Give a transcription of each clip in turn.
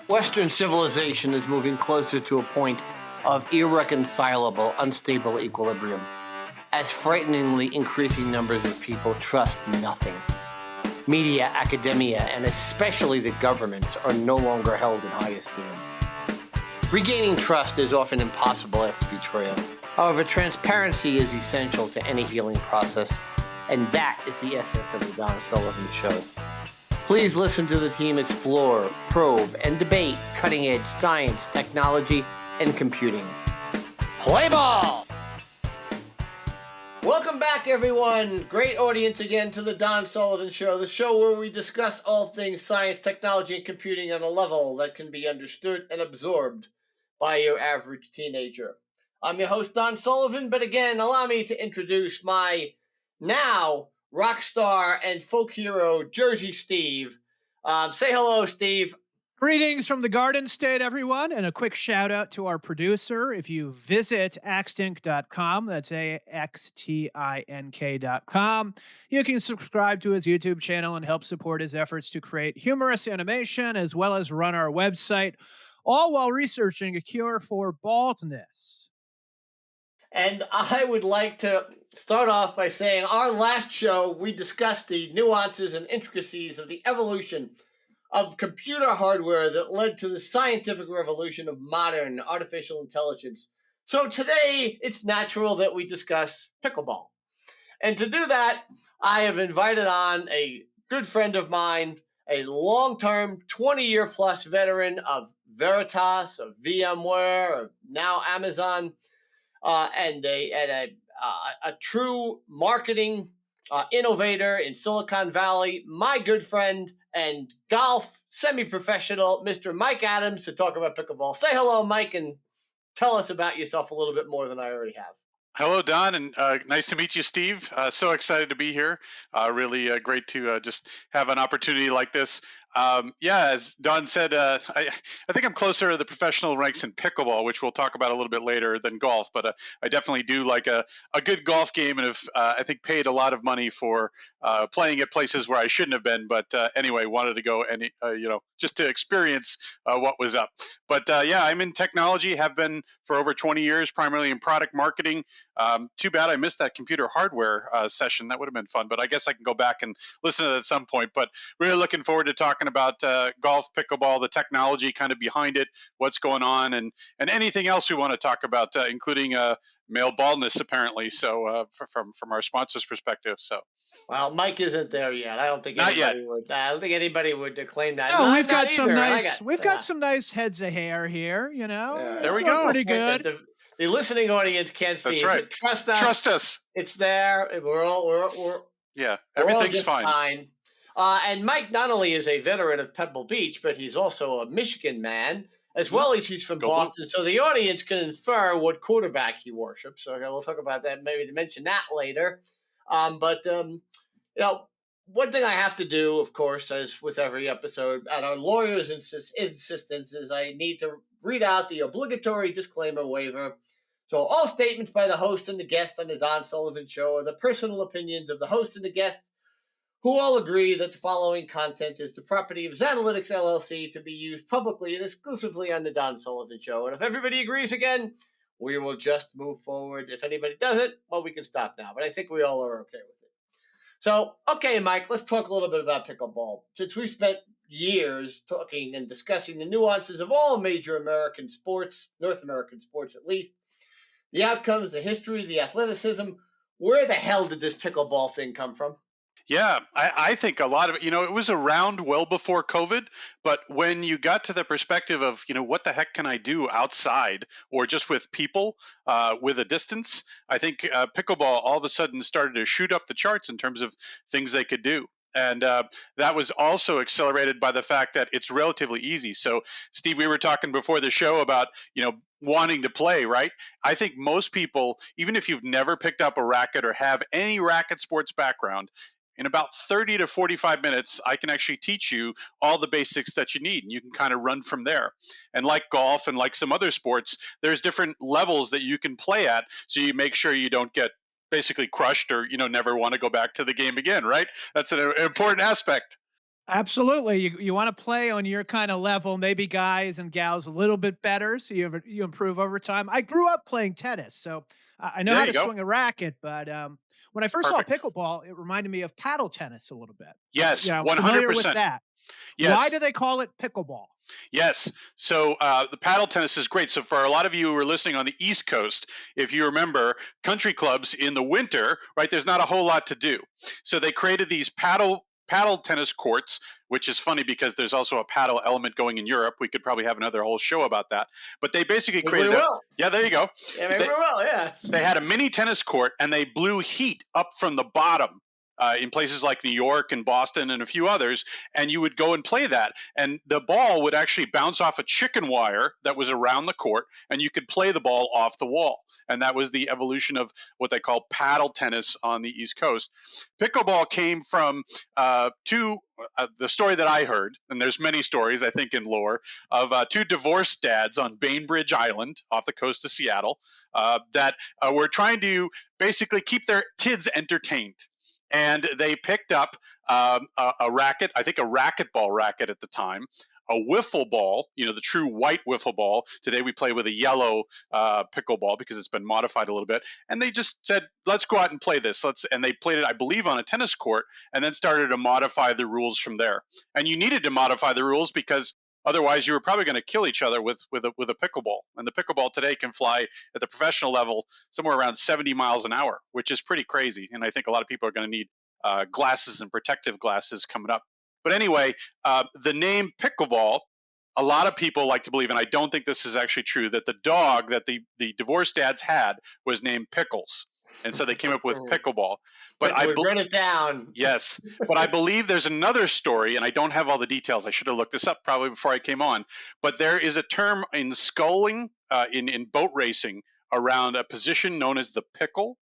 Western civilization is moving closer to a point of irreconcilable, unstable equilibrium, as frighteningly increasing numbers of people trust nothing. Media, academia, and especially the governments are no longer held in high esteem. Regaining trust is often impossible after betrayal. However, transparency is essential to any healing process, and that is the essence of the Don Sullivan Show. Please listen to the team explore, probe, and debate cutting-edge science, technology, and computing. Play ball! Welcome back, everyone. Great audience again to the Don Sullivan Show, the show where we discuss all things science, technology, and computing on a level that can be understood and absorbed by your average teenager. I'm your host, Don Sullivan, but again, allow me to introduce my now rock star and folk hero, Jersey Steve. Say hello, Steve. Greetings from the Garden State, everyone, and a quick shout out to our producer. If you visit axtink.com, that's AXTINK.com, you can subscribe to his YouTube channel and help support his efforts to create humorous animation as well as run our website, all while researching a cure for baldness. And I would like to start off by saying our last show, we discussed the nuances and intricacies of the evolution of computer hardware that led to the scientific revolution of modern artificial intelligence. So today, it's natural that we discuss pickleball. And to do that, I have invited on a good friend of mine, a long-term, 20-year plus veteran of Veritas, of VMware, of now Amazon, and a true marketing innovator in Silicon Valley, my good friend and golf semi-professional, Mr. Mike Adams, to talk about pickleball. Say hello, Mike, and tell us about yourself a little bit more than I already have. Hello, Don, and nice to meet you, Steve. So excited to be here. Really great to just have an opportunity like this. As Don said, I think I'm closer to the professional ranks in pickleball, which we'll talk about a little bit later, than golf. But I definitely do like a good golf game, and have I think paid a lot of money for playing at places where I shouldn't have been. But anyway, wanted to go and just to experience what was up. But I'm in technology, have been for over 20 years, primarily in product marketing. Too bad I missed that computer hardware session. That would have been fun, but I guess I can go back and listen to that at some point. But really looking forward to talking about golf, pickleball, the technology kind of behind it, what's going on, and anything else we want to talk about, including male baldness, apparently. So from our sponsors' perspective. So, well, Mike isn't there yet. I don't think anybody would claim that. No, we've got some nice heads of hair here. There we go. Pretty good. The listening audience can't see. That's right. But trust us. Trust us. It's there. Everything's fine. And Mike not only is a veteran of Pebble Beach, but he's also a Michigan man, as well as he's from Boston. So the audience can infer what quarterback he worships. So we'll talk about that, maybe to mention that later. One thing I have to do, of course, as with every episode, at our lawyer's insistence, is I need to read out the obligatory disclaimer waiver. So all statements by the host and the guest on the Don Sullivan Show are the personal opinions of the host and the guest, who all agree that the following content is the property of Xanalytics LLC to be used publicly and exclusively on the Don Sullivan Show. And if everybody agrees again, we will just move forward. If anybody doesn't, well, we can stop now. But I think we all are okay with it. So, okay, Mike, let's talk a little bit about pickleball. Since we spent years talking and discussing the nuances of all major American sports, North American sports at least, the outcomes, the history, the athleticism, where the hell did this pickleball thing come from? Yeah, I think a lot of it, it was around well before COVID, but when you got to the perspective of, what the heck can I do outside or just with people with a distance, I think pickleball all of a sudden started to shoot up the charts in terms of things they could do. And that was also accelerated by the fact that it's relatively easy. So, Steve, we were talking before the show about, wanting to play, right? I think most people, even if you've never picked up a racket or have any racket sports background, in about 30 to 45 minutes, I can actually teach you all the basics that you need, and you can kind of run from there. And like golf and like some other sports, there's different levels that you can play at, so you make sure you don't get basically crushed or, never want to go back to the game again, right? That's an important aspect. Absolutely. You want to play on your kind of level, maybe guys and gals a little bit better, so you improve over time. I grew up playing tennis, so I know There how you to go. swing a racket. But when I first saw Perfect. pickleball, it reminded me of paddle tennis a little bit. Yes, I'm familiar with 100%. that. Why Yes. do they call it pickleball? Yes. So the paddle tennis is great. So for a lot of you who are listening on the East Coast, if you remember country clubs in the winter, right, there's not a whole lot to do. So they created these paddle tennis courts, which is funny because there's also a paddle element going in Europe. We could probably have another whole show about that. But they basically Maybe we created a will. yeah, there you go. Yeah, maybe They, we will. Yeah. they had a mini tennis court and they blew heat up from the bottom in places like New York and Boston and a few others, and you would go and play that. And the ball would actually bounce off a chicken wire that was around the court, and you could play the ball off the wall. And that was the evolution of what they call paddle tennis on the East Coast. Pickleball came from the story that I heard, and there's many stories, I think, in lore, of two divorced dads on Bainbridge Island off the coast of Seattle that were trying to basically keep their kids entertained. And they picked up a racket, I think a racquetball racket at the time, a wiffle ball, the true white wiffle ball. Today we play with a yellow pickleball because it's been modified a little bit. And they just said, let's go out and play this. And they played it, I believe, on a tennis court and then started to modify the rules from there. And you needed to modify the rules because otherwise you were probably going to kill each other with a pickleball. And the pickleball today can fly at the professional level somewhere around 70 miles an hour, which is pretty crazy. And I think a lot of people are going to need glasses and protective glasses coming up. But anyway, the name pickleball, a lot of people like to believe, and I don't think this is actually true, that the dog that the divorced dads had was named Pickles. And so they came up with pickleball. But I wrote it down. Yes, but I believe there's another story, and I don't have all the details. I should have looked this up probably before I came on. But there is a term in sculling, in boat racing, around a position known as the pickle.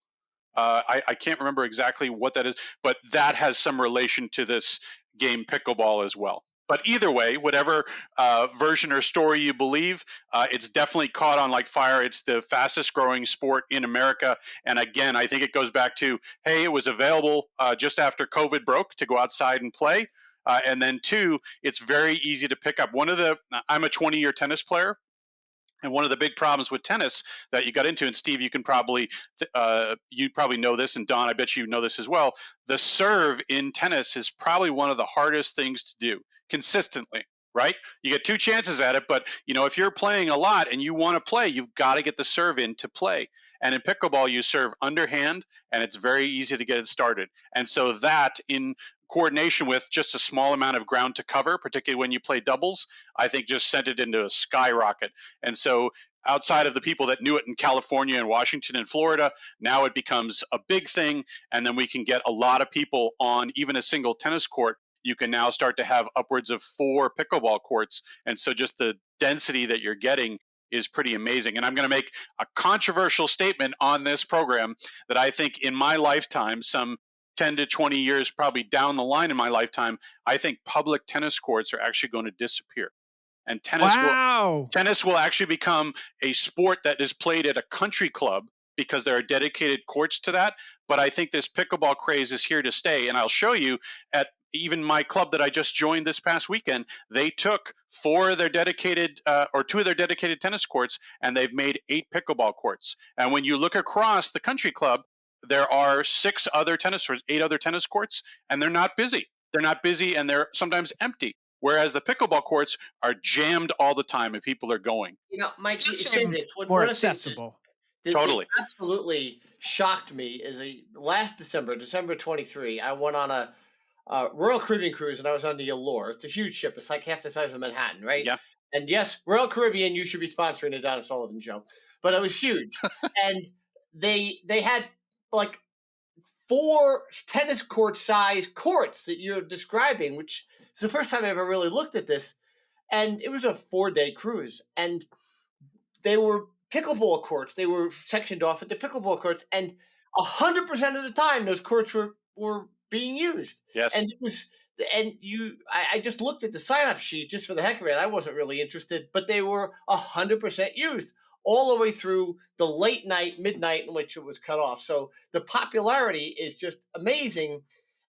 I can't remember exactly what that is, but that has some relation to this game pickleball as well. But either way, whatever version or story you believe, it's definitely caught on like fire. It's the fastest growing sport in America. And again, I think it goes back to, hey, it was available just after COVID broke to go outside and play. And then two, it's very easy to pick up. I'm a 20-year tennis player. And one of the big problems with tennis that you got into, and Steve, you probably know this, and Don, I bet you know this as well. The serve in tennis is probably one of the hardest things to do consistently, right? You get two chances at it, but if you're playing a lot and you want to play, you've got to get the serve in to play. And in pickleball, you serve underhand, and it's very easy to get it started. And so that, in coordination with just a small amount of ground to cover, particularly when you play doubles, I think just sent it into a skyrocket. And so outside of the people that knew it in California and Washington and Florida, now it becomes a big thing. And then we can get a lot of people on even a single tennis court. You can now start to have upwards of 4 pickleball courts. And so just the density that you're getting is pretty amazing. And I'm going to make a controversial statement on this program that I think in my lifetime, some 10 to 20 years probably down the line in my lifetime, I think public tennis courts are actually going to disappear. And tennis will actually become a sport that is played at a country club because there are dedicated courts to that. But I think this pickleball craze is here to stay. And I'll show you at even my club that I just joined this past weekend, they took 4 of their dedicated or 2 of their dedicated tennis courts, and they've made 8 pickleball courts. And when you look across the country club, there are 8 other tennis courts, and they're not busy. They're not busy, and they're sometimes empty. Whereas the pickleball courts are jammed all the time, and people are going. Mike, you say this. More accessible. Totally. That absolutely shocked me is last December 23, I went on a Royal Caribbean cruise, and I was on the Allure. It's a huge ship. It's like half the size of Manhattan, right? Yeah. And yes, Royal Caribbean, you should be sponsoring the Donna Sullivan show. But it was huge. And they had like 4 tennis court size courts that you're describing, which is the first time I ever really looked at this. And it was a 4-day cruise. And they were pickleball courts. They were sectioned off at the pickleball courts. And 100% of the time, those courts were being used. Yes. And it was, I just looked at the sign-up sheet just for the heck of it. I wasn't really interested, but they were 100% used all the way through the late night, midnight in which it was cut off. So the popularity is just amazing.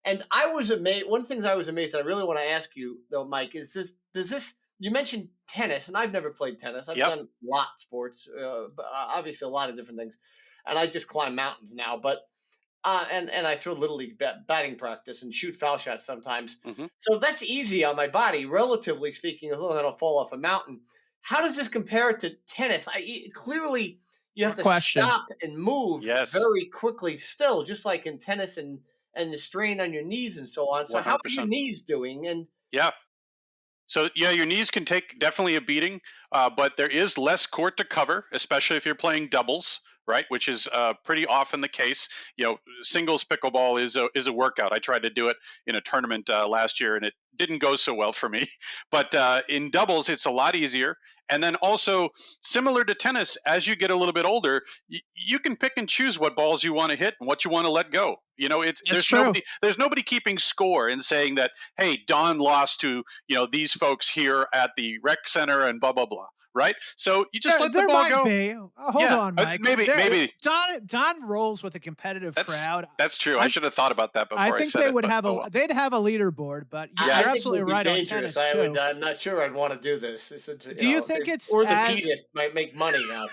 And I was amazed. One of the things I was amazed at, I really want to ask you though, Mike, is this, does this, you mentioned tennis, and I've never played tennis. I've Yep. done a lot of sports, but obviously a lot of different things. And I just climb mountains now, but and I throw little league batting practice and shoot foul shots sometimes. hmm So that's easy on my body, relatively speaking, as long as I don't fall off a mountain. How does this compare to tennis? Clearly you have Good to question. stop and move Yes. very quickly, still, just like in tennis, and the strain on your knees and so on. So how are your 100%. knees doing? And Yeah. So yeah, your knees can take definitely a beating, but there is less court to cover, especially if you're playing doubles, right? Which is pretty often the case. Singles pickleball is a workout. I tried to do it in a tournament last year, and it didn't go so well for me. But in doubles, it's a lot easier. And then also, similar to tennis, as you get a little bit older, you can pick and choose what balls you want to hit and what you want to let go. That's true. There's nobody keeping score and saying that, hey, Don lost to these folks here at the rec center and blah blah blah. Right? So you just let the There ball might go. be. Hold Yeah, on, Mike. maybe. Don rolls with a competitive crowd. That's true. I I'm- should have thought about that before I I think said they it. would but, have oh well. they'd have a leaderboard, but you're I think it absolutely would be right on dangerous. tennis too. I'm not sure I'd want to do this. Do you think it's orthopedist might make money out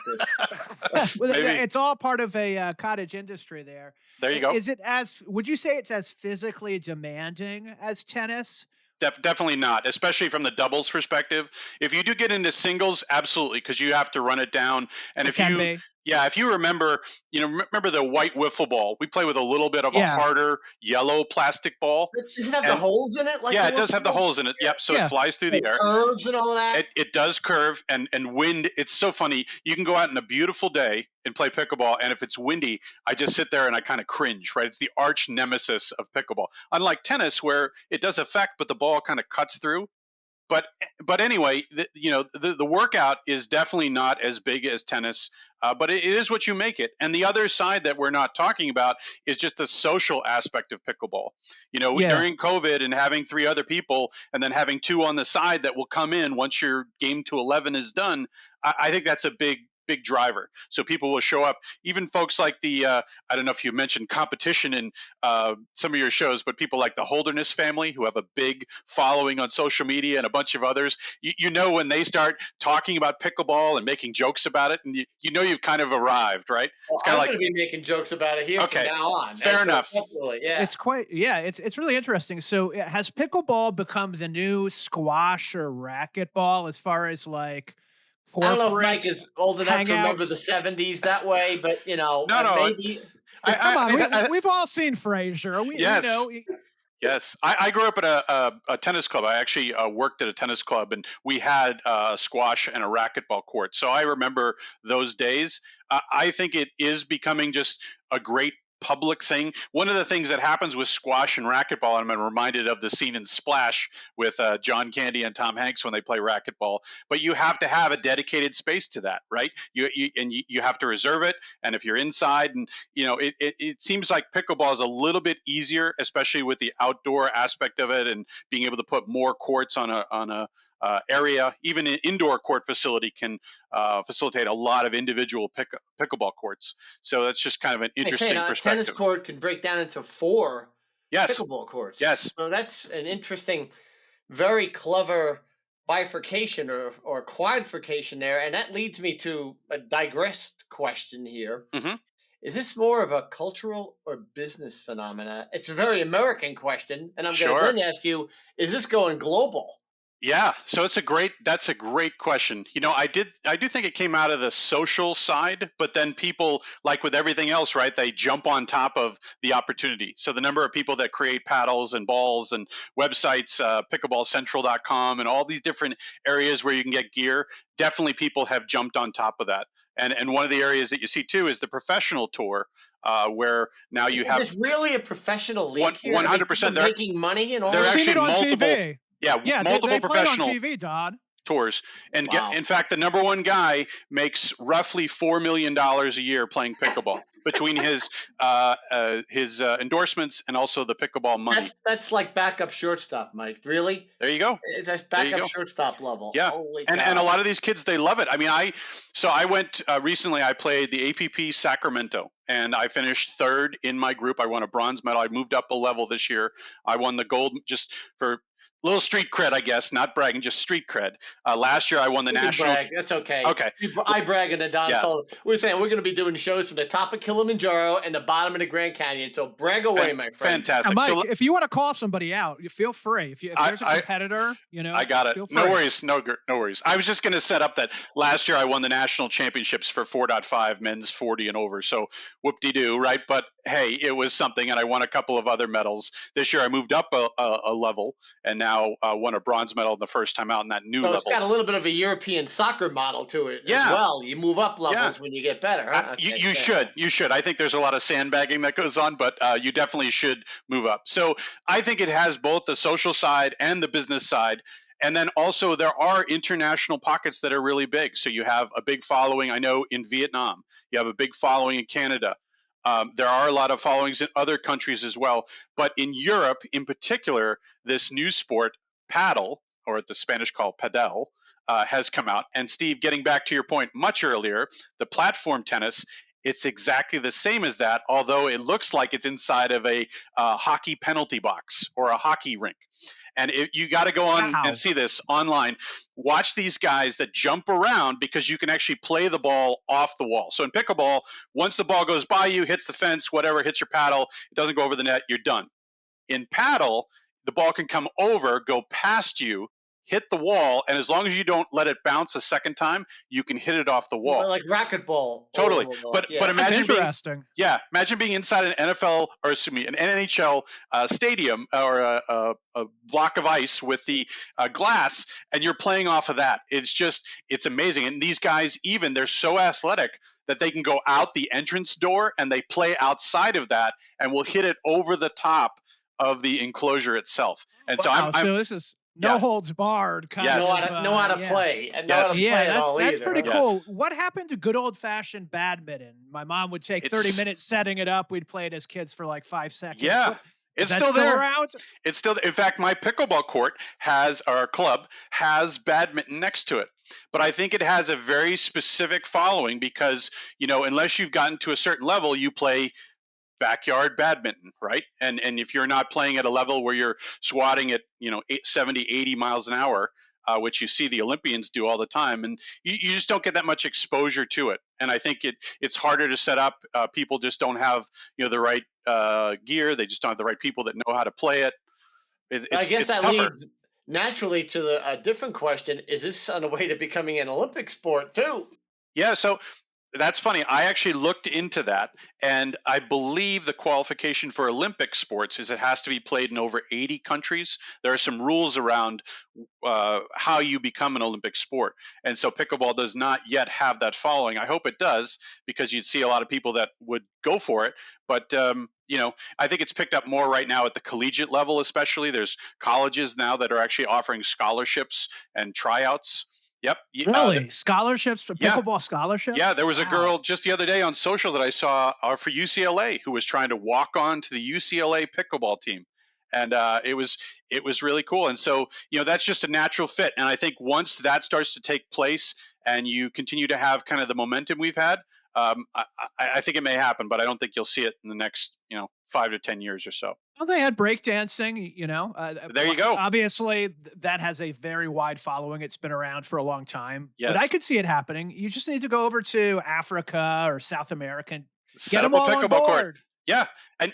this? Well, Maybe. it's all part of a cottage industry there. There you go. Is it would you say it's as physically demanding as tennis? Definitely not, especially from the doubles perspective. If you do get into singles, absolutely, because you have to run it down. And It can be. if you remember, remember the white wiffle ball. We play with a little bit of a Yeah. harder yellow plastic ball. Does it have the And- holes in it? Like Yeah, the it does have the wiffle ball? holes in it. Yep. So Yeah. it flies through the air. Curves and all of that. It does curve and wind. It's so funny. You can go out on a beautiful day and play pickleball, and if it's windy, I just sit there and I kind of cringe. Right? It's the arch nemesis of pickleball. Unlike tennis, where it does affect, but the ball kind of cuts through. But anyway, the workout is definitely not as big as tennis, but it is what you make it. And the other side that we're not talking about is just the social aspect of pickleball. Yeah. During COVID and having 3 other people and then having 2 on the side that will come in once your game to 11 is done, I think that's a big driver. So people will show up, even folks like the, I don't know if you mentioned competition in some of your shows, but people like the Holderness family who have a big following on social media and a bunch of others, when they start talking about pickleball and making jokes about it, and you've kind of arrived, right? Well, It's kind I'm of going to be making jokes about it here Okay, from now on. fair enough. Definitely, yeah. It's really interesting. So has pickleball become the new squash or racquetball as far as like I don't know if Mike corporate is old enough to remember the hangouts? 70s that way, but No, maybe. Come on, we've all seen Frasier. Yes. We know. Yes, I grew up at a tennis club. I actually worked at a tennis club, and we had a squash and a racquetball court. So I remember those days. I think it is becoming just a great public thing. One of the things that happens with squash and racquetball, and I'm reminded of the scene in Splash with John Candy and Tom Hanks when they play racquetball. But you have to have a dedicated space to that, right? You have to reserve it, and if you're inside, and it seems like pickleball is a little bit easier, especially with the outdoor aspect of it, and being able to put more courts on a area. Even an indoor court facility can facilitate a lot of individual pickleball courts. So that's just kind of an interesting A perspective. tennis court can break down into 4 Yes. pickleball courts. Yes. So that's an interesting, very clever bifurcation or quadrification there. And that leads me to a digressed question here. Mhm. Is this more of a cultural or business phenomena? It's a very American question. And I'm going Sure. to then ask you, is this going global? Yeah, so that's a great question. I do think it came out of the social side, but then people, like with everything else, right? They jump on top of the opportunity. So the number of people that create paddles and balls and websites, pickleballcentral.com, and all these different areas where you can get gear, definitely people have jumped on top of that. And one of the areas that you see too is the professional tour, where now you have Is really a professional league here? 100%. People making money and all They're that? I've seen actually it on multiple- TV. yeah, They multiple play it professional on TV, Don. tours. And Wow. in fact, the number one guy makes roughly $4 million a year playing pickleball between his endorsements and also the pickleball money. That's like backup shortstop, Mike. Really? There you go. That's There you backup go. shortstop level. Yeah. Holy And cow. a lot of these kids, they love it. I mean, I went recently, I played the APP Sacramento, and I finished third in my group. I won a bronze medal. I moved up a level this year. I won the gold just for little street cred, I guess, not bragging, just street cred. Last year, I won the You can national. brag. That's okay. Okay. I brag in the Don Yeah. Sullivan. We're saying we're going to be doing shows from the top of Kilimanjaro and the bottom of the Grand Canyon. So brag away, my friend. Now, Fantastic. Mike, So if you want to call somebody out, you feel free. If there's a competitor, I got it. feel free. No worries. No worries. I was just going to set up that last year I won the national championships for 4.5 men's 40 and over. So whoop-de-doo, right? But hey, it was something, and I won a couple of other medals. This year I moved up a level and now won a bronze medal the first time out in that new level. It's got a little bit of a European soccer model to it as well. You move up levels when you get better. Huh? You should. I think there's a lot of sandbagging that goes on, but you definitely should move up. So I think it has both the social side and the business side. And then also there are international pockets that are really big. So you have a big following, I know, in Vietnam. You have a big following in Canada. There are a lot of followings in other countries as well. But in Europe, in particular, this new sport, paddle, or the Spanish called padel, has come out. And Steve, getting back to your point much earlier, the platform tennis, it's exactly the same as that, although it looks like it's inside of a hockey penalty box or a hockey rink. And you got to go on and see this online. Watch these guys that jump around because you can actually play the ball off the wall. So in pickleball, once the ball goes by you, hits the fence, whatever, hits your paddle, it doesn't go over the net, you're done. In paddle, the ball can come over, go past you, hit the wall, and as long as you don't let it bounce a second time, you can hit it off the wall. Like racquetball. Totally. But imagine imagine being inside an NFL or an NHL stadium or a block of ice with the glass, and you're playing off of that. It's amazing. And these guys, they're so athletic that they can go out the entrance door and they play outside of that and will hit it over the top of the enclosure itself. And so this is no holds barred. Know how to play. And know how to play that's pretty cool. What happened to good old fashioned badminton? My mom would take 30 minutes setting it up. We'd play it as kids for like 5 seconds. Yeah. It's still there. It's still, in fact, my pickleball court our club has badminton next to it. But I think it has a very specific following because, unless you've gotten to a certain level, you play backyard badminton, right? And if you're not playing at a level where you're swatting at 70, 80 miles an hour, which you see the Olympians do all the time, and you just don't get that much exposure to it. And I think it's harder to set up. People just don't have the right gear. They just don't have the right people that know how to play it. I guess that tougher. leads naturally to a different question. Is this on the way to becoming an Olympic sport too? Yeah, so that's funny. I actually looked into that, and I believe the qualification for Olympic sports is it has to be played in over 80 countries. There are some rules around how you become an Olympic sport. And so pickleball does not yet have that following. I hope it does, because you'd see a lot of people that would go for it. But, I think it's picked up more right now at the collegiate level, especially. There's colleges now that are actually offering scholarships and tryouts. Yep. Really? Scholarships for pickleball scholarships? Yeah, there was a girl just the other day on social that I saw for UCLA who was trying to walk on to the UCLA pickleball team. And it was really cool. And so, that's just a natural fit. And I think once that starts to take place and you continue to have kind of the momentum we've had, I think it may happen, but I don't think you'll see it in the next, 5 to 10 years or so. Well, they had breakdancing, there you go. Obviously, that has a very wide following. It's been around for a long time. Yes. But I could see it happening. You just need to go over to Africa or South America and Set get them up all a on pickleball board. court. Yeah,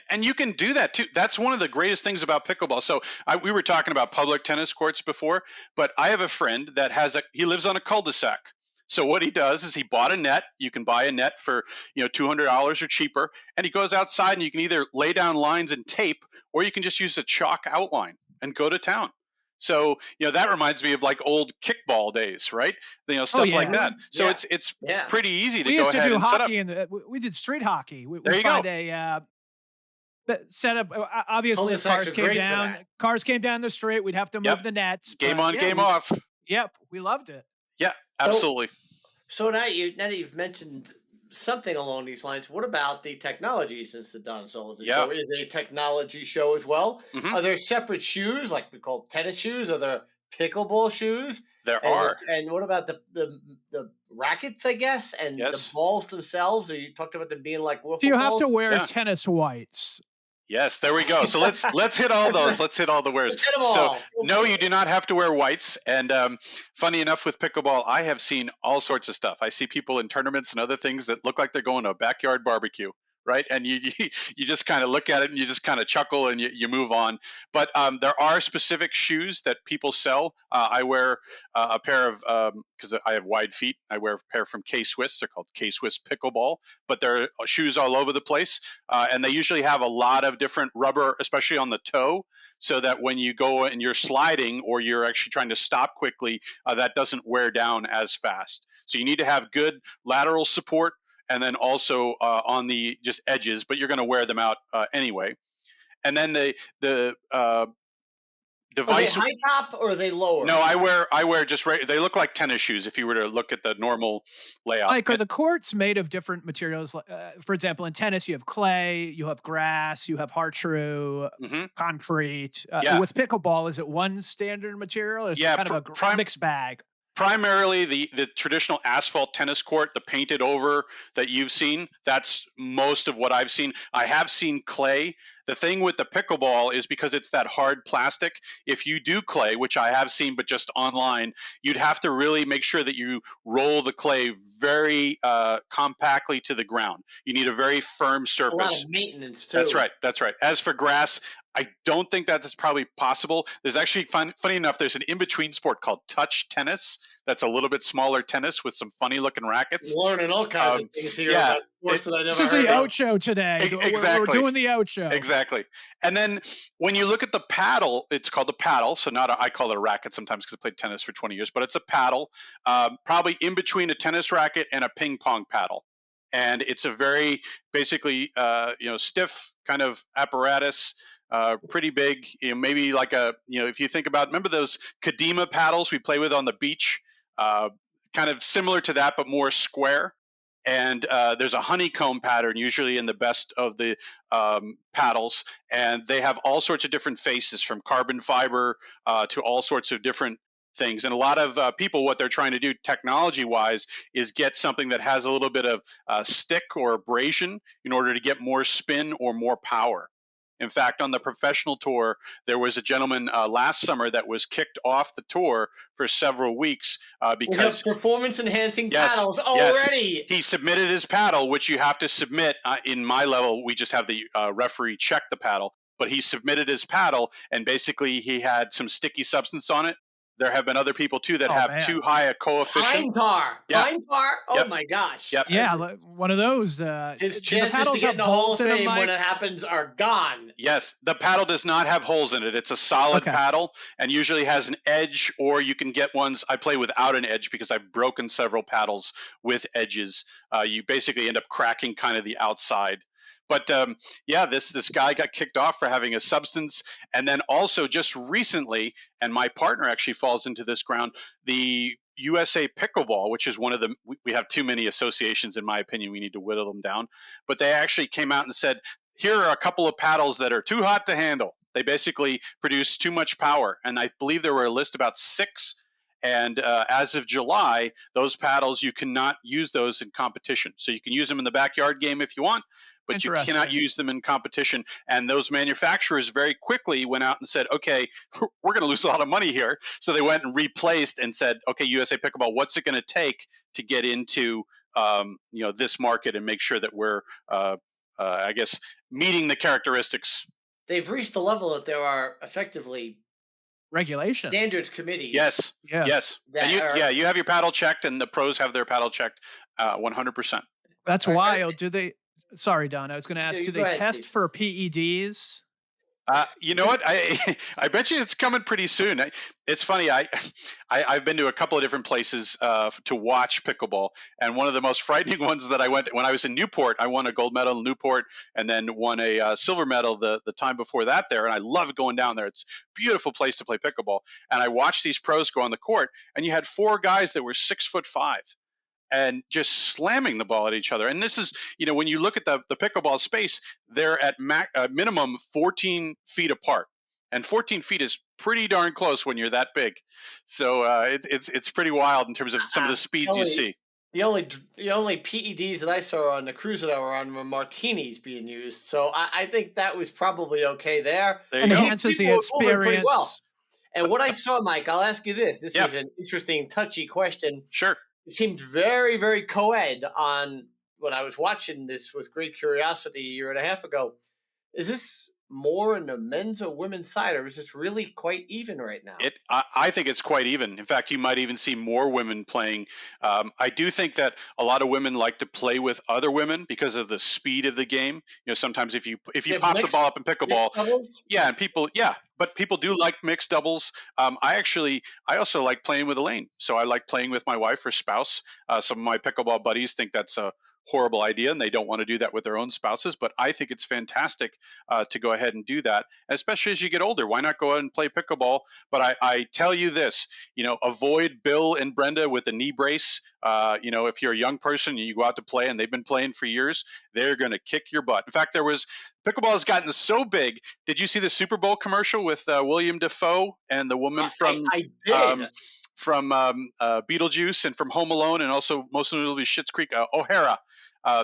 and you can do that too. That's one of the greatest things about pickleball. So we were talking about public tennis courts before, but I have a friend that he lives on a cul-de-sac. So what he does is he bought a net. You can buy a net for $200 or cheaper, and he goes outside and you can either lay down lines and tape, or you can just use a chalk outline and go to town. So that reminds me of like old kickball days, right? Stuff like that. So it's pretty easy to go ahead and set up. We did street hockey. There you go. A set up. Obviously, cars came down the street. We'd have to move the nets. Game on, game off. Yep, we loved it. Yeah, absolutely. So now that you've mentioned something along these lines, what about the technology since the Don Sullivan Show is a technology show as well? Mm-hmm. Are there separate shoes, like we call tennis shoes? Are there pickleball shoes. There And are. and what about the rackets? I guess, and the Yes. balls themselves. Or you talked about them being like Do wiffle you have balls. to wear Yeah. tennis whites? Yes, there we go. So let's hit all those. Let's hit all the wears. Let's hit 'em So all. no, you do not have to wear whites. And funny enough, with pickleball, I have seen all sorts of stuff. I see people in tournaments and other things that look like they're going to a backyard barbecue, right? And you just kind of look at it and you just kind of chuckle and you move on. But there are specific shoes that people sell. I wear a pair of because I have wide feet. I wear a pair from K-Swiss. They're called K-Swiss Pickleball, but they're shoes all over the place. And they usually have a lot of different rubber, especially on the toe, so that when you go and you're sliding or you're actually trying to stop quickly, that doesn't wear down as fast. So you need to have good lateral support and then also on the just edges, but you're going to wear them out anyway. And then the device. Are they high top or are they lower? No, I wear just they look like tennis shoes if you were to look at the normal layout. Like, are the courts made of different materials? For example, in tennis, you have clay, you have grass, you have hartrue, concrete. With pickleball, is it one standard material? Or is it kind of a mixed bag? Primarily the traditional asphalt tennis court, the painted over that you've seen, that's most of what I've seen. I have seen clay. The thing with the pickleball is because it's that hard plastic, if you do clay, which I have seen but just online, you'd have to really make sure that you roll the clay very compactly to the ground. You need a very firm surface. A lot of maintenance too. That's right. As for grass, I don't think that is probably possible. There's actually, funny enough, there's an in-between sport called touch tennis. That's a little bit smaller tennis with some funny-looking rackets. Learning all kinds of things here. Yeah, this is the Ocho today. Exactly. We're doing the Ocho. Exactly. And then when you look at the paddle, it's called the paddle. So I call it a racket sometimes because I played tennis for 20 years, but it's a paddle, probably in between a tennis racket and a ping pong paddle. And it's a very basically stiff kind of apparatus. Pretty big, maybe like if you think about, remember those Kadima paddles we play with on the beach, kind of similar to that, but more square. And there's a honeycomb pattern usually in the best of the paddles. And they have all sorts of different faces, from carbon fiber to all sorts of different things. And a lot of people, what they're trying to do technology wise is get something that has a little bit of stick or abrasion in order to get more spin or more power. In fact, on the professional tour, there was a gentleman last summer that was kicked off the tour for several weeks because performance-enhancing paddles already. Yes. He submitted his paddle, which you have to submit. In my level, we just have the referee check the paddle. But he submitted his paddle, and basically he had some sticky substance on it. There have been other people too that have too high a coefficient. Pine tar. Oh my gosh. Yep. Yeah, one of those. His chances to get in the Hall of Fame when it happens are gone. Yes, the paddle does not have holes in it. It's a solid paddle and usually has an edge, or you can get ones. I play without an edge because I've broken several paddles with edges. You basically end up cracking kind of the outside. But this guy got kicked off for having a substance. And then also just recently, and my partner actually falls into this ground, the USA Pickleball, which is one of the, we have too many associations, in my opinion, we need to whittle them down. But they actually came out and said, here are a couple of paddles that are too hot to handle. They basically produce too much power. And I believe there were a list about 6. And as of July, those paddles, you cannot use those in competition. So you can use them in the backyard game if you want, but you cannot use them in competition. And those manufacturers very quickly went out and said, okay, we're going to lose a lot of money here. So they went and replaced and said, okay, USA Pickleball, what's it going to take to get into this market and make sure that we're, I guess, meeting the characteristics? They've reached the level that there are effectively regulations, standards committees. Yes. And you have your paddle checked, and the pros have their paddle checked 100%. That's wild. Do they? Sorry, Don. I was going to ask. Do they test for PEDs? You know what? I bet you it's coming pretty soon. It's funny. I've been to a couple of different places to watch pickleball, and one of the most frightening ones that I went when I was in Newport. I won a gold medal in Newport, and then won a silver medal the time before that there. And I loved going down there. It's a beautiful place to play pickleball. And I watched these pros go on the court, and you had 4 guys that were 6'5". And just slamming the ball at each other. And this is, when you look at the pickleball space, they're at minimum 14 feet apart. And 14 feet is pretty darn close when you're that big. So it's pretty wild in terms of some of the speeds you see. The only PEDs that I saw on the cruise that I were on were martinis being used. So I think that was probably okay there. There you And go. these Enhances the people were moving pretty well. experience. And what I saw, Mike, I'll ask you this. This Yeah. is an interesting, touchy question. Sure. It seemed very, very co-ed on when I was watching this with great curiosity a year and a half ago. Is this more in the men's or women's side, or is this really quite even right now? I think it's quite even. In fact, you might even see more women playing. I do think that a lot of women like to play with other women because of the speed of the game. Sometimes if you pop the ball up in pickleball, but people do like mixed doubles. I also like playing with Elaine. So I like playing with my wife or spouse. Some of my pickleball buddies think that's a horrible idea and they don't want to do that with their own spouses, but I think it's fantastic to go ahead and do that, especially as you get older. Why not go out and play pickleball? But I tell you this, avoid Bill and Brenda with the knee brace. If you're a young person and you go out to play and they've been playing for years, they're going to kick your butt. In fact, pickleball has gotten so big. Did you see the Super Bowl commercial with William Dafoe and the woman from I did. From Beetlejuice and from Home Alone, and also most notably Schitt's Creek, O'Hara.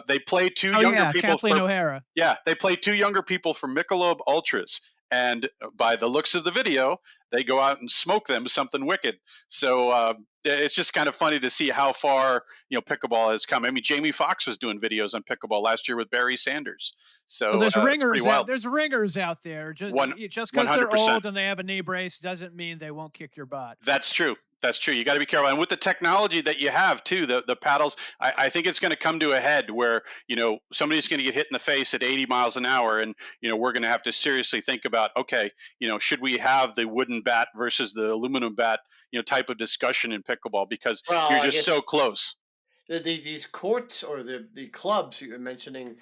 They play two younger people. Kathleen O'Hara. Yeah, they play two younger people for Michelob Ultras, and by the looks of the video, they go out and smoke them something wicked. So it's just kind of funny to see how far pickleball has come. I mean, Jamie Foxx was doing videos on pickleball last year with Barry Sanders. So there's ringers out. There's ringers out there. Just because they're old and they have a knee brace doesn't mean they won't kick your butt. That's true. That's true. You got to be careful. And with the technology that you have too, the paddles, I think it's going to come to a head where, somebody's going to get hit in the face at 80 miles an hour. And, we're going to have to seriously think about, okay, should we have the wooden bat versus the aluminum bat, type of discussion in pickleball, because you're just so close. These courts or the clubs you were mentioning,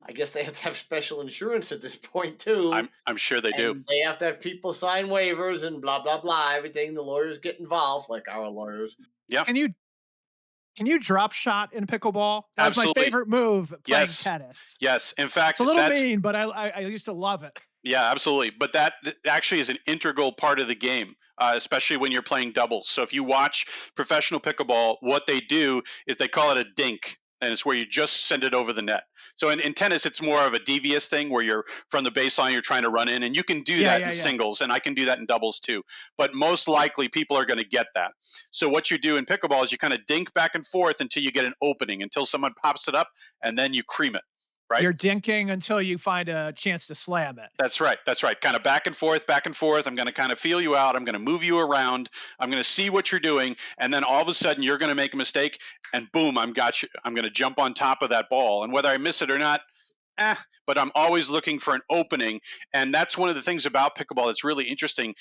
I guess they have to have special insurance at this point too. I'm sure they do. They have to have people sign waivers and blah blah blah. Everything. The lawyers get involved, like our lawyers. Yeah. Can you drop shot in pickleball? That's my favorite move playing tennis. Yes. In fact, it's a little mean, but I used to love it. Yeah, absolutely. But that actually is an integral part of the game, especially when you're playing doubles. So if you watch professional pickleball, what they do is they call it a dink. And it's where you just send it over the net. So in tennis, it's more of a devious thing where you're from the baseline, you're trying to run in, and you can do that in singles, and I can do that in doubles too. But most likely, people are going to get that. So what you do in pickleball is you kind of dink back and forth until you get an opening, until someone pops it up, and then you cream it. Right? You're dinking until you find a chance to slam it. That's right. That's right. Kind of back and forth, back and forth. I'm going to kind of feel you out. I'm going to move you around. I'm going to see what you're doing. And then all of a sudden you're going to make a mistake and boom, I'm got you. I'm going to jump on top of that ball. And whether I miss it or not, but I'm always looking for an opening. And that's one of the things about pickleball that's really interesting.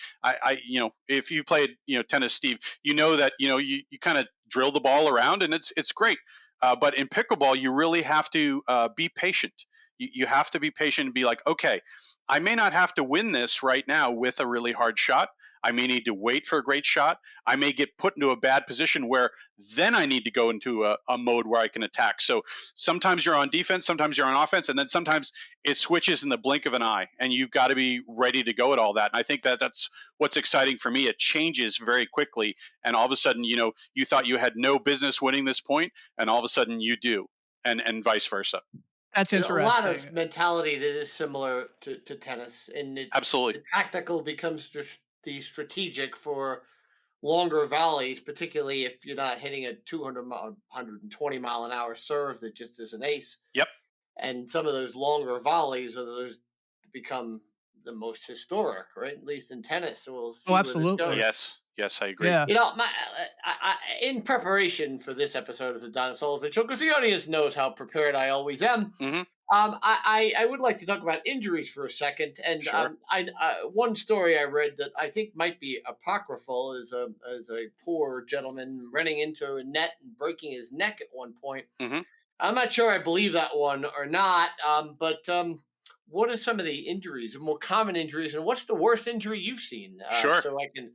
If you played, tennis, Steve, that, you kind of drill the ball around and it's great. But in pickleball, you really have to be patient. You have to be patient and be like, okay, I may not have to win this right now with a really hard shot. I may need to wait for a great shot. I may get put into a bad position where then I need to go into a mode where I can attack. So sometimes you're on defense, sometimes you're on offense, and then sometimes it switches in the blink of an eye, and you've got to be ready to go at all that. And I think that's what's exciting for me. It changes very quickly, and all of a sudden, you thought you had no business winning this point, and all of a sudden you do, and vice versa. That's interesting. A lot of mentality that is similar to tennis, and absolutely the tactical becomes the strategic for longer volleys, particularly if you're not hitting a 120 mile an hour serve that just is an ace. Yep. And some of those longer volleys are those become the most historic, right? At least in tennis. So we'll see. Absolutely. Where this goes. Yes, I agree. Yeah. In preparation for this episode of the Don Sullivan Show, because the audience knows how prepared I always am, I would like to talk about injuries for a second. And sure. One story I read that I think might be apocryphal is a poor gentleman running into a net and breaking his neck at one point. Mm-hmm. I'm not sure I believe that one or not, but what are some of the injuries, the more common injuries, and what's the worst injury you've seen? Sure. So I can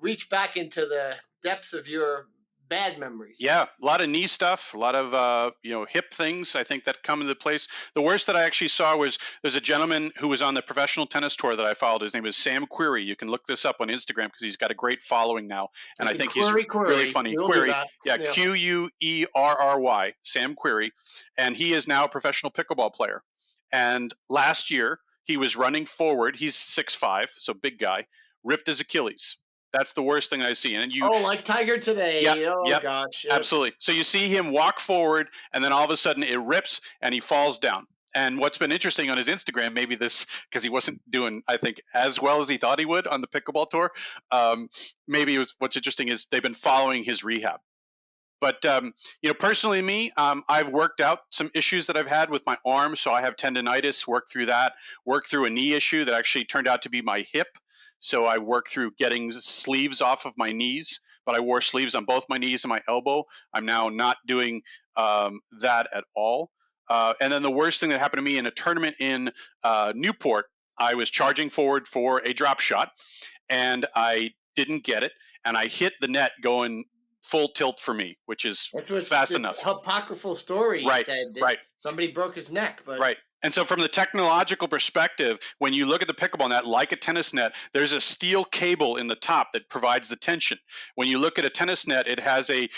reach back into the depths of your bad memories. Yeah, a lot of knee stuff, a lot of hip things, I think, that come into place. The worst that I actually saw was there's a gentleman who was on the professional tennis tour that I followed. His name is Sam Querrey. You can look this up on Instagram because he's got a great following now, and I think he's really funny. We'll do that. Yeah, Querry, Sam Querrey, and he is now a professional pickleball player. And last year he was running forward. He's 6'5", so big guy. Ripped his Achilles. That's the worst thing I've seen. And like Tiger today. Gosh. Yep. Absolutely. So you see him walk forward, and then all of a sudden it rips, and he falls down. And what's been interesting on his Instagram, maybe this, because he wasn't doing, I think, as well as he thought he would on the pickleball tour. What's interesting is they've been following his rehab. But, personally me, I've worked out some issues that I've had with my arm. So I have tendonitis, worked through that, worked through a knee issue that actually turned out to be my hip. So I worked through getting sleeves off of my knees, but I wore sleeves on both my knees and my elbow. I'm now not doing that at all. And then the worst thing that happened to me in a tournament in Newport, I was charging forward for a drop shot, and I didn't get it. And I hit the net going full tilt for me, which is fast enough. Apocryphal story, right, said right. Somebody broke his neck. But right. And so from the technological perspective, when you look at the pickleball net, like a tennis net, there's a steel cable in the top that provides the tension. When you look at a tennis net, it has a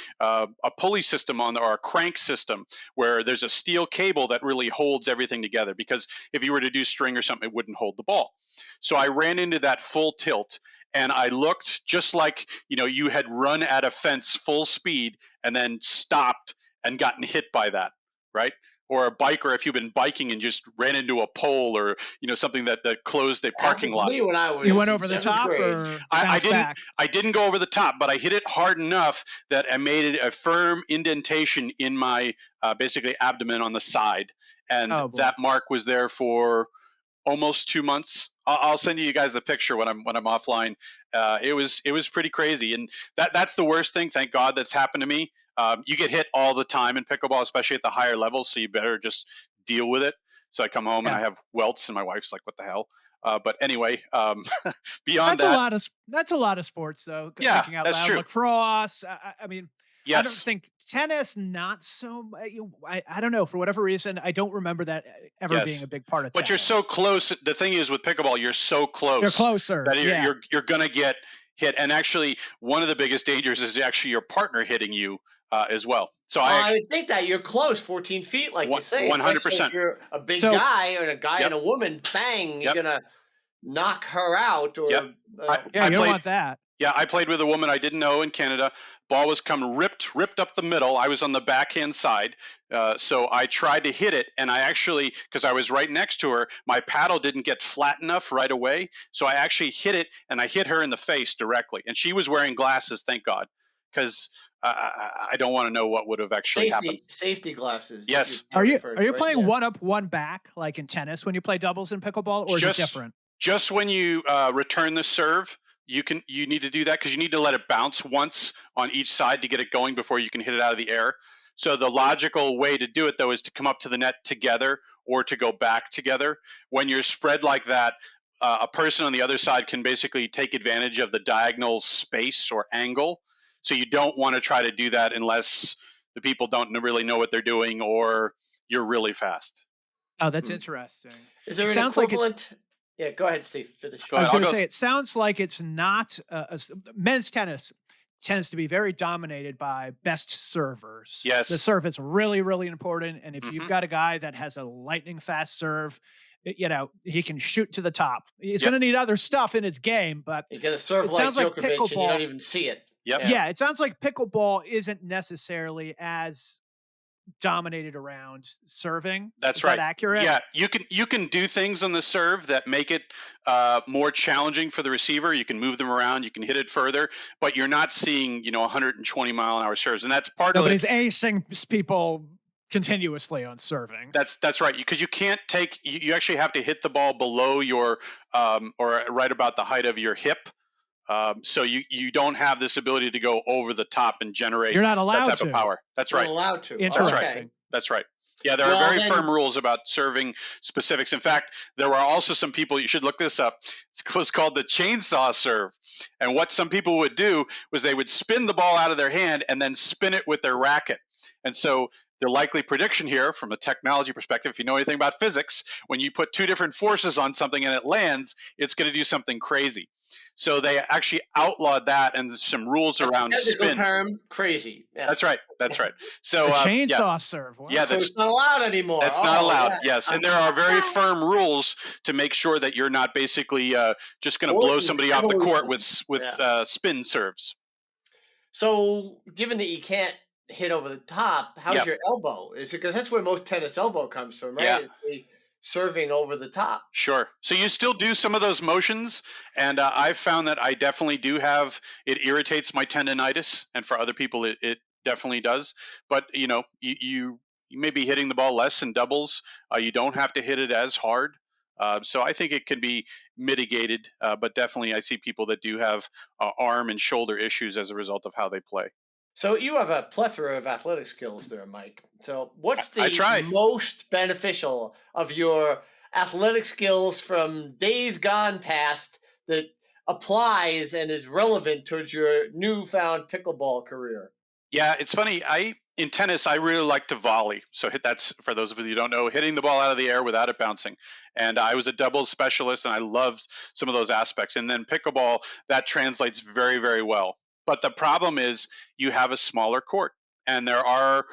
pulley system or a crank system where there's a steel cable that really holds everything together, because if you were to do string or something, it wouldn't hold the ball. So I ran into that full tilt, and I looked just like, you had run at a fence full speed and then stopped and gotten hit by that, right? Or a biker, if you've been biking and just ran into a pole or something that closed a parking lot. Me when I was you went over the top, or I didn't go over the top, but I hit it hard enough that I made it a firm indentation in my basically abdomen on the side, and that mark was there for almost 2 months. I'll send you guys the picture when I'm offline. It was pretty crazy, and that's the worst thing. Thank God that's happened to me. You get hit all the time in pickleball, especially at the higher levels, so you better just deal with it. So I come home and I have welts, and my wife's like, "What the hell?" But anyway, beyond that's a lot of sports, though. Yeah, thinking out that's loud. true. Lacrosse. I mean, yes. I don't think tennis. Not so. I don't know, for whatever reason, I don't remember that ever being a big part of tennis. But you're so close. The thing is with pickleball, you're so close. You're closer. That you're gonna get hit. And actually, one of the biggest dangers is actually your partner hitting you as well. So I would think that you're close, 14 feet, like you say. 100%. If you're a big guy or a guy and a woman, bang, you're gonna knock her out. Or you don't want that. Yeah, I played with a woman I didn't know in Canada. Ball was come ripped up the middle. I was on the backhand side, so I tried to hit it, and I actually, because I was right next to her, my paddle didn't get flat enough right away, so I actually hit it, and I hit her in the face directly. And she was wearing glasses, thank God, because I don't want to know what would have actually happened. Safety glasses. Yes. Are you playing one up, one back, like in tennis when you play doubles in pickleball, or is it different? Just when you return the serve, you need to do that, because you need to let it bounce once on each side to get it going before you can hit it out of the air. So the logical way to do it, though, is to come up to the net together or to go back together. When you're spread like that, a person on the other side can basically take advantage of the diagonal space or angle. So you don't want to try to do that unless the people don't really know what they're doing or you're really fast. Oh, that's interesting. Is there an equivalent? Yeah, go ahead, Steve. Finish. I was going to say, it sounds like it's not men's tennis tends to be very dominated by best servers. Yes. The serve is really, really important. And if you've got a guy that has a lightning fast serve, he can shoot to the top. He's going to need other stuff in his game, but you're going to serve like Djokovic and you don't even see it. Yep. Yeah, it sounds like pickleball isn't necessarily as dominated around serving. That's Is right. That accurate? Yeah, you can do things on the serve that make it more challenging for the receiver. You can move them around, you can hit it further, but you're not seeing 120-mile-an-hour serves, and that's part of it. Nobody's acing people continuously on serving. That's right, because you can't take. You actually have to hit the ball below your or right about the height of your hip. So you don't have this ability to go over the top and generate You're not allowed that type to. of power. That's right. You're allowed to. Interesting. Okay. That's right. Yeah, there are very firm rules about serving specifics. In fact, there were also some people, you should look this up, it was called the chainsaw serve. And what some people would do was they would spin the ball out of their hand and then spin it with their racket. And so the likely prediction here from a technology perspective, if you know anything about physics, when you put two different forces on something and it lands, it's going to do something crazy. So they actually outlawed that, and there's some rules around spin. Term, crazy. Yeah. That's right. That's right. So the chainsaw serve. Wow. Yeah, so it's not allowed anymore. That's not allowed. Yes, and there are very firm rules to make sure that you're not basically just going to blow somebody off the court with spin serves. So, given that you can't hit over the top, how's your elbow? Is it because that's where most tennis elbow comes from, right? Yeah. It's the serving over the top. Sure. So you still do some of those motions, and I've found that I definitely do have, it irritates my tendonitis, and for other people it definitely does. But you may be hitting the ball less in doubles. You don't have to hit it as hard. So I think it can be mitigated, but definitely I see people that do have arm and shoulder issues as a result of how they play. So you have a plethora of athletic skills there, Mike. So what's the most beneficial of your athletic skills from days gone past that applies and is relevant towards your newfound pickleball career? Yeah, it's funny. In tennis, I really like to volley. So that's, for those of you who don't know, hitting the ball out of the air without it bouncing. And I was a doubles specialist, and I loved some of those aspects. And then pickleball, that translates very, very well. But the problem is you have a smaller court. And there are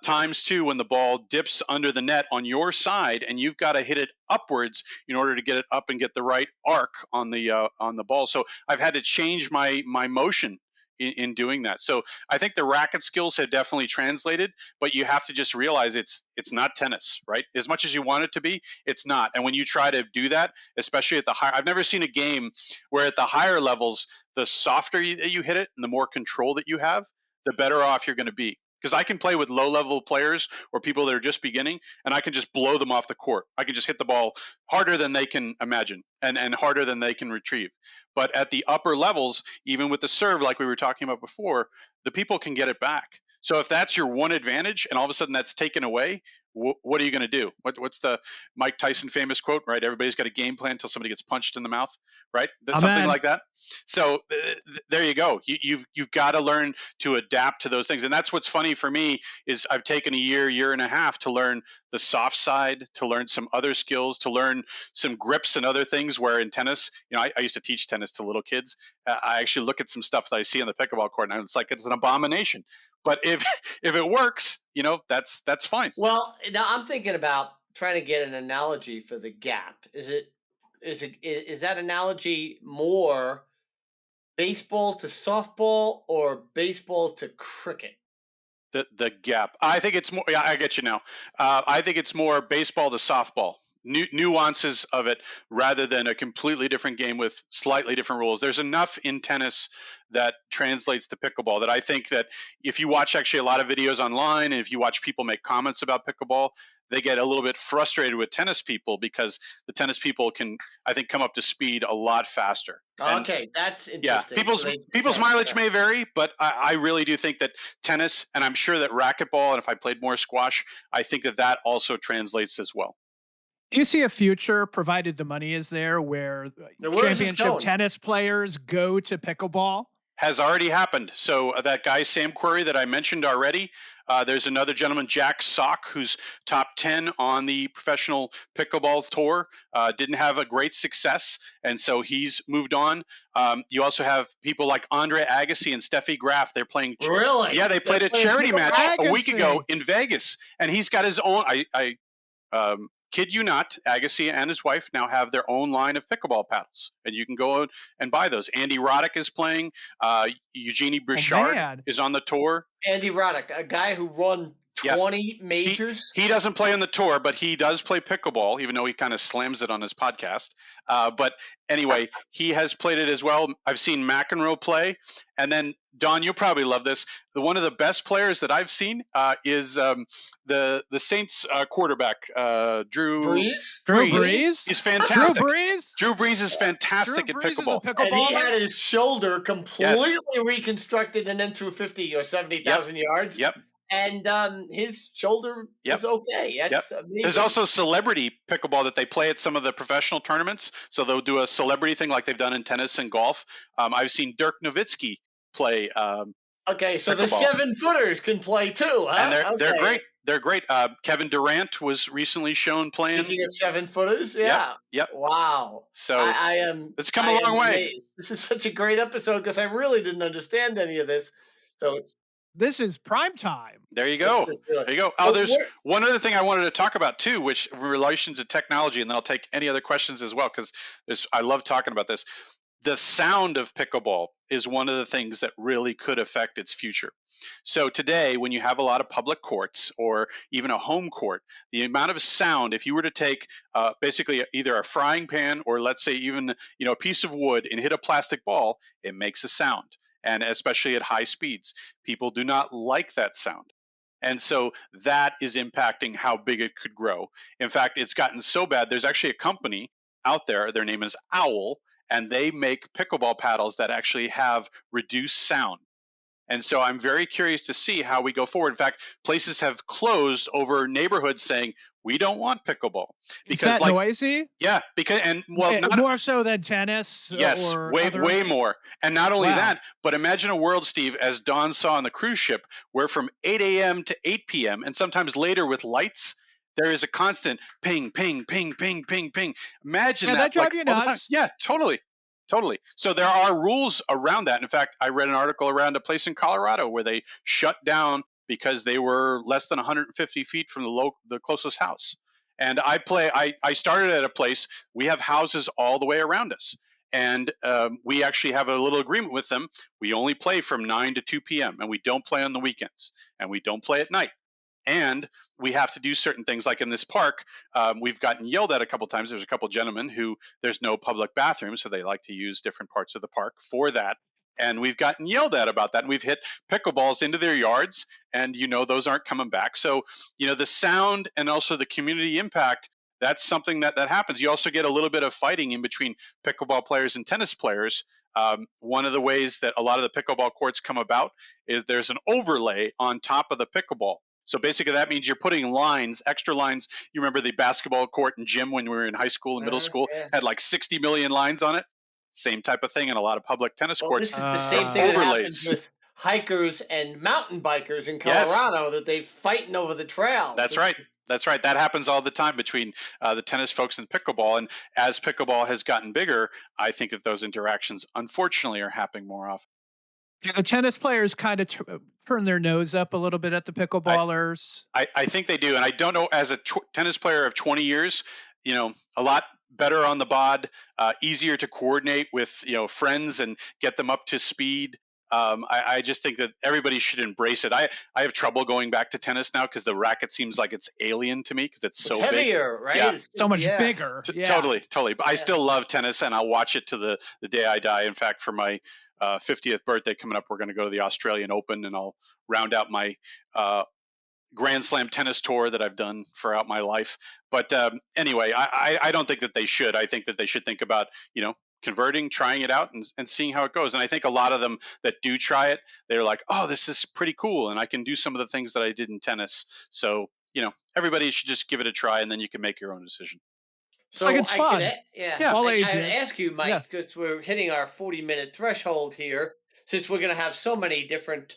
times, too, when the ball dips under the net on your side, and you've got to hit it upwards in order to get it up and get the right arc on the ball. So I've had to change my motion in doing that. So I think the racket skills have definitely translated, but you have to just realize it's not tennis, right? As much as you want it to be, it's not. And when you try to do that, especially at the high, I've never seen a game where at the higher levels, the softer you hit it and the more control that you have, the better off you're going to be. Because I can play with low-level players or people that are just beginning, and I can just blow them off the court. I can just hit the ball harder than they can imagine and harder than they can retrieve. But at the upper levels, even with the serve, like we were talking about before, the people can get it back. So if that's your one advantage and all of a sudden that's taken away, what are you going to do? What's the Mike Tyson famous quote, right? Everybody's got a game plan until somebody gets punched in the mouth, right? Something like that. So there you go. You've got to learn to adapt to those things. And that's what's funny for me is I've taken a year and a half to learn the soft side, to learn some other skills, to learn some grips and other things where in tennis, I used to teach tennis to little kids. I actually look at some stuff that I see on the pickleball court and it's like, it's an abomination. But if it works, that's fine. Well, now I'm thinking about trying to get an analogy for the gap. Is that analogy more baseball to softball or baseball to cricket? The gap. I think it's more. Yeah, I get you now. I think it's more baseball to softball. Nuances of it rather than a completely different game with slightly different rules. There's enough in tennis that translates to pickleball that I think that if you watch actually a lot of videos online and if you watch people make comments about pickleball, they get a little bit frustrated with tennis people because the tennis people can, I think, come up to speed a lot faster. Okay, that's interesting. Yeah, people's mileage may vary, but I really do think that tennis, and I'm sure that racquetball, and if I played more squash, I think that also translates as well. Do you see a future, provided the money is there, where championship tennis players go to pickleball? Has already happened. So that guy, Sam Querrey, that I mentioned already, there's another gentleman, Jack Sock, who's top 10 on the professional pickleball tour, didn't have a great success, and so he's moved on. You also have people like Andre Agassi and Steffi Graf. They're playing. Really? Yeah, they played a charity match a week ago in Vegas, and he's got his own. I kid you not, Agassi and his wife now have their own line of pickleball paddles, and you can go and buy those. Andy Roddick is playing. Eugenie Bouchard is on the tour. Andy Roddick, a guy who won 20 majors. He doesn't play on the tour, but he does play pickleball, even though he kind of slams it on his podcast. But anyway, he has played it as well. I've seen McEnroe play. And then, Don, you'll probably love this. One of the best players that I've seen is the Saints quarterback, Drew Brees. Drew Brees? He's fantastic. Drew Brees is fantastic at pickleball. And he had his shoulder completely reconstructed and then threw 50 or 70,000 yards. Yep. and his shoulder Yep. is okay. Yep. That's amazing. There's also celebrity pickleball that they play at some of the professional tournaments. So they'll do a celebrity thing like they've done in tennis and golf. I've seen Dirk Nowitzki play. Okay, so the pickleball. 7-footers can play too, huh? And they're Okay. great. They're great. Kevin Durant was recently shown playing. Speaking of 7-footers, yeah. Yep. Wow. So I am. it's come I a am long way. amazed. This is such a great episode because I really didn't understand any of this. So it's This is prime time. There you go. This is good. There you go. Well, There's one other thing I wanted to talk about too, which in relation to technology, and then I'll take any other questions as well because I love talking about this. The sound of pickleball is one of the things that really could affect its future. So today, when you have a lot of public courts or even a home court, the amount of sound, if you were to take basically either a frying pan or let's say even a piece of wood and hit a plastic ball, it makes a sound. And especially at high speeds, people do not like that sound. And so that is impacting how big it could grow. In fact, it's gotten so bad, there's actually a company out there, their name is Owl, and they make pickleball paddles that actually have reduced sound. And so I'm very curious to see how we go forward. In fact, places have closed over neighborhoods saying, we don't want pickleball. Because is that noisy? Yeah, more so than tennis. Yes, or way more. And not only that, but imagine a world, Steve, as Don saw on the cruise ship, where from 8 a.m. to 8 p.m. and sometimes later with lights, there is a constant ping, ping, ping, ping, ping, ping. Imagine that drive you nuts? Yeah, totally. So there are rules around that. In fact, I read an article around a place in Colorado where they shut down because they were less than 150 feet from the closest house. And I started at a place, we have houses all the way around us. And we actually have a little agreement with them. We only play from 9 to 2 p.m. and we don't play on the weekends and we don't play at night. And we have to do certain things like in this park, we've gotten yelled at a couple times. There's a couple gentlemen who there's no public bathroom, so they like to use different parts of the park for that. And we've gotten yelled at about that. And we've hit pickleballs into their yards and, those aren't coming back. So, the sound and also the community impact, that's something that happens. You also get a little bit of fighting in between pickleball players and tennis players. One of the ways that a lot of the pickleball courts come about is there's an overlay on top of the pickleball. So basically that means you're putting extra lines. You remember the basketball court and gym when we were in high school and middle school had like 60 million lines on it? Same type of thing in a lot of public tennis courts. This is the same thing that happens with hikers and mountain bikers in Colorado that they're fighting over the trail. That's right. That happens all the time between the tennis folks and pickleball. And as pickleball has gotten bigger, I think that those interactions, unfortunately, are happening more often. Do the tennis players kind of turn their nose up a little bit at the pickleballers? I think they do. And I don't know, as a tennis player of 20 years, a lot better on the bod, easier to coordinate with, friends and get them up to speed. I just think that everybody should embrace it. I have trouble going back to tennis now because the racket seems like it's alien to me because it's so heavier, big. right? Yeah. It's so much bigger. Totally. But I still love tennis and I'll watch it to the day I die. In fact, for my 50th birthday coming up, we're going to go to the Australian Open and I'll round out my Grand Slam tennis tour that I've done throughout my life. But anyway, I don't think that they should. I think that they should think about, converting, trying it out and seeing how it goes. And I think a lot of them that do try it, they're like, oh, this is pretty cool. And I can do some of the things that I did in tennis. So, everybody should just give it a try and then you can make your own decision. So it's fun. All ages. I ask you, Mike, because we're hitting our 40-minute threshold here, since we're going to have so many different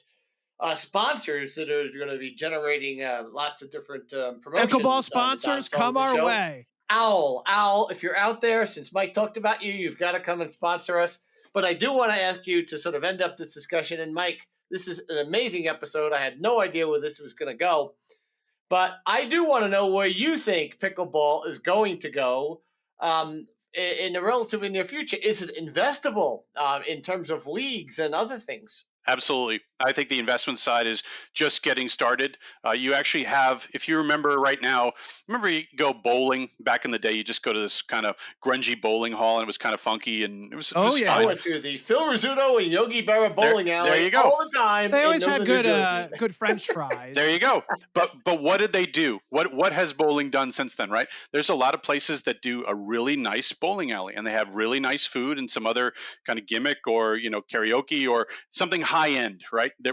sponsors that are going to be generating lots of different promotions. Pickleball sponsors, come our way. Owl, if you're out there, since Mike talked about you've got to come and sponsor us. But I do want to ask you to sort of end up this discussion. And Mike, this is an amazing episode. I had no idea where this was going to go. But I do want to know where you think pickleball is going to go in the relatively near future. Is it investable in terms of leagues and other things? Absolutely. I think the investment side is just getting started. You actually have, if you remember right now, you go bowling back in the day, you just go to this kind of grungy bowling hall and it was kind of funky and it was fine. I went to the Phil Rizzuto and Yogi Berra bowling alley there you go. all the time. They always had good French fries. There you go. But what did they do? What has bowling done since then, right? There's a lot of places that do a really nice bowling alley and they have really nice food and some other kind of gimmick or, karaoke or something high end, right? They're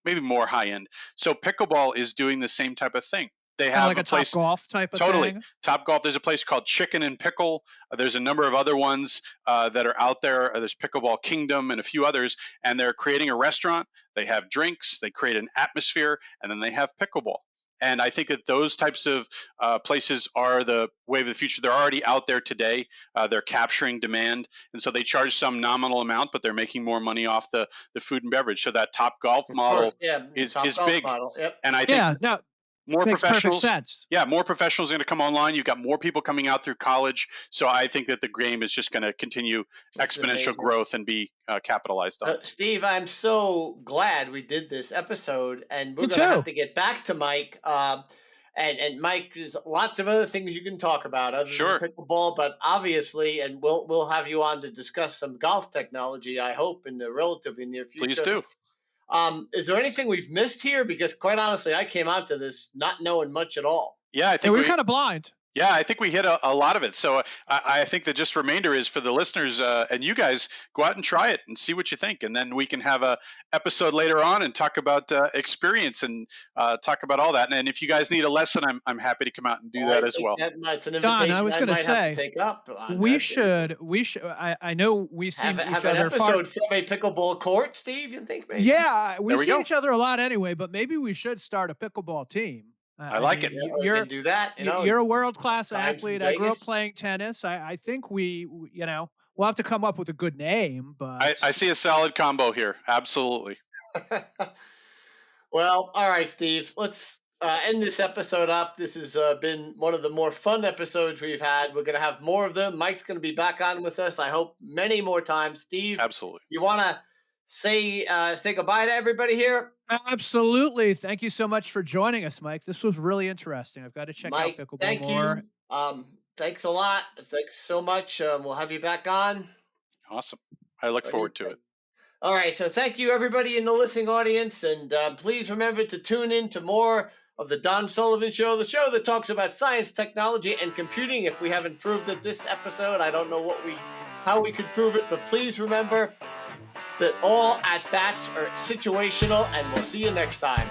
maybe more high end. So pickleball is doing the same type of thing. They Kind of have like a a place. Top Golf type of Totally. thing. Top Golf. There's a place called Chicken and Pickle. There's a number of other ones that are out there. There's Pickleball Kingdom and a few others. And they're creating a restaurant. They have drinks. They create an atmosphere. And then they have pickleball. And I think that those types of places are the wave of the future. They're already out there today. They're capturing demand. And so they charge some nominal amount, but they're making more money off the food and beverage. So that Top Golf model is Top big. model. Yep. And I think Yeah, no, more makes perfect professionals. sense. Yeah, more professionals are going to come online. You've got more people coming out through college. So I think that the game is just going to continue This is exponential amazing. growth and be capitalized on. Steve, I'm so glad we did this episode, and we're Me going to have too. to get back to Mike. And Mike, there's lots of other things you can talk about other Sure. than pickleball, but obviously, and we'll have you on to discuss some golf technology, I hope, in the relatively near future. Please do. Is there anything we've missed here? Because quite honestly, I came out to this not knowing much at all. Yeah, I And think we were kind of blind. Yeah, I think we hit a lot of it. So I think the just remainder is for the listeners and you guys, go out and try it and see what you think. And then we can have a episode later on and talk about experience and talk about all that. And if you guys need a lesson, I'm happy to come out and do that as well. That's an Don, invitation I was I going to might have say, to take up. On we that. should. I know we see Have each an other episode from a pickleball court, Steve. You think maybe? Yeah, we There we see go. each other a lot anyway, but maybe we should start a pickleball team. I like it. Yeah, we can do that. You're a world-class times in athlete. I grew up Vegas. playing tennis. I think we'll have to come up with a good name, but I see a solid combo here. Absolutely. Well, all right, Steve. Let's end this episode up. This has been one of the more fun episodes we've had. We're going to have more of them. Mike's going to be back on with us, I hope, many more times. Steve, Absolutely. you want to say goodbye to everybody here? absolutely. Thank you so much for joining us, Mike. This was really interesting. I've got to check Mike, out pickleball thank more. you. Thanks a lot. Thanks so much. We'll have you back on. Awesome. I look forward to it. All right. So thank you, everybody in the listening audience. And please remember to tune in to more of the Don Sullivan Show, the show that talks about science, technology, and computing. If we haven't proved it this episode, I don't know how we could prove it, but please remember that all at-bats are situational, and we'll see you next time.